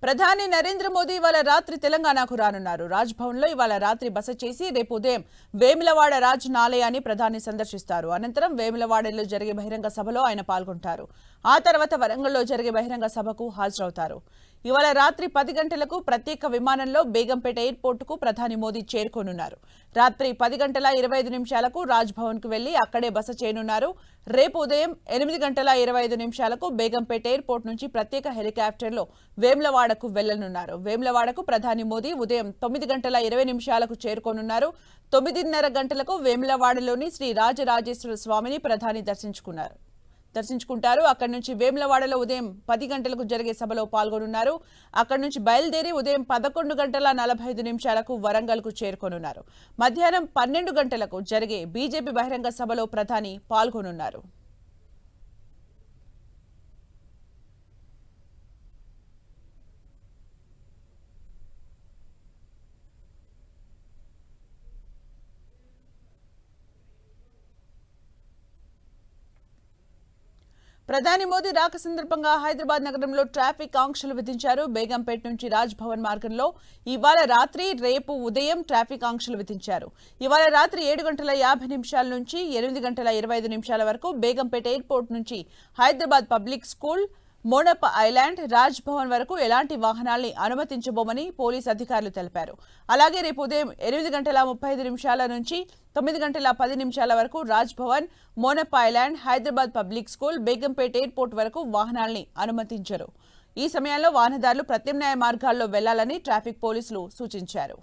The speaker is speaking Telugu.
ప్రధాని నరేంద్ర మోదీ ఇవాళ రాత్రి తెలంగాణకు రానున్నారు. రాజ్భవన్లో ఇవాళ రాత్రి బస చేసి రేపు ఉదయం వేములవాడ రాజ్ ఆలయాన్ని ప్రధాని సందర్శిస్తారు. అనంతరం వేములవాడలో జరిగే బహిరంగ సభలో ఆయన పాల్గొంటారు. ఆ తర్వాత వరంగల్లో జరిగే బహిరంగ సభకు హాజరవుతారు. ఇవాళ రాత్రి 10 గంటలకు ప్రత్యేక విమానంలో బేగంపేట ఎయిర్పోర్టుకు ప్రధాని మోదీ చేరుకోనున్నారు. రాత్రి 10 గంటల 25 నిమిషాలకు రాజ్భవన్కు వెళ్లి అక్కడే బస చేయనున్నారు. రేపు ఉదయం 8 గంటల 25 నిమిషాలకు బేగంపేట ఎయిర్పోర్ట్ నుంచి ప్రత్యేక హెలికాప్టర్లో వేములవాడకు వెళ్లనున్నారు. వేములవాడకు ప్రధాని మోదీ ఉదయం 9 గంటల 20 నిమిషాలకు చేరుకోనున్నారు. 9:30 గంటలకు వేములవాడలోని శ్రీ రాజరాజేశ్వర స్వామిని ప్రధాని దర్శించుకుంటారు. అక్కడి నుంచి వేములవాడలో ఉదయం 10 గంటలకు జరిగే సభలో పాల్గొనున్నారు. అక్కడి నుంచి బయలుదేరి ఉదయం 11 గంటల 45 నిమిషాలకు వరంగల్కు చేరుకోనున్నారు. మధ్యాహ్నం 12 గంటలకు జరిగే బీజేపీ బహిరంగ సభలో ప్రధాని పాల్గొనున్నారు. ప్రధాని మోదీ రాక సందర్భంగా హైదరాబాద్ నగరంలో ట్రాఫిక్ ఆంక్షలు విధించారు. బేగంపేట నుంచి రాజ్ భవన్ మార్గంలో ఇవాళ రాత్రి రేపు ఉదయం ట్రాఫిక్ ఆంక్షలు విధించారు. ఇవాళ రాత్రి 7 గంటల 50 నిమిషాల నుంచి 8 గంటల 25 నిమిషాల వరకు బేగంపేట ఎయిర్పోర్ట్ నుంచి Hyderabad public school, Monappa island, Raj Bhavan వరకు ఎలాంటి వాహనాల్ని అనుమతించబోమని పోలీసు అధికారులు తెలిపారు. అలాగే రేపు ఉదయం 8 గంటల 35 నిమిషాల నుంచి 9 గంటల 10 నిమిషాల వరకు Raj Bhavan, Monappa island, Hyderabad public school, Begumpet airport వరకు వాహనాల్ని అనుమతించరు. ఈ సమయంలో వాహనదారులు ప్రత్యామ్నాయ మార్గాల్లో వెళ్లాలని ట్రాఫిక్ పోలీసులు సూచించారు.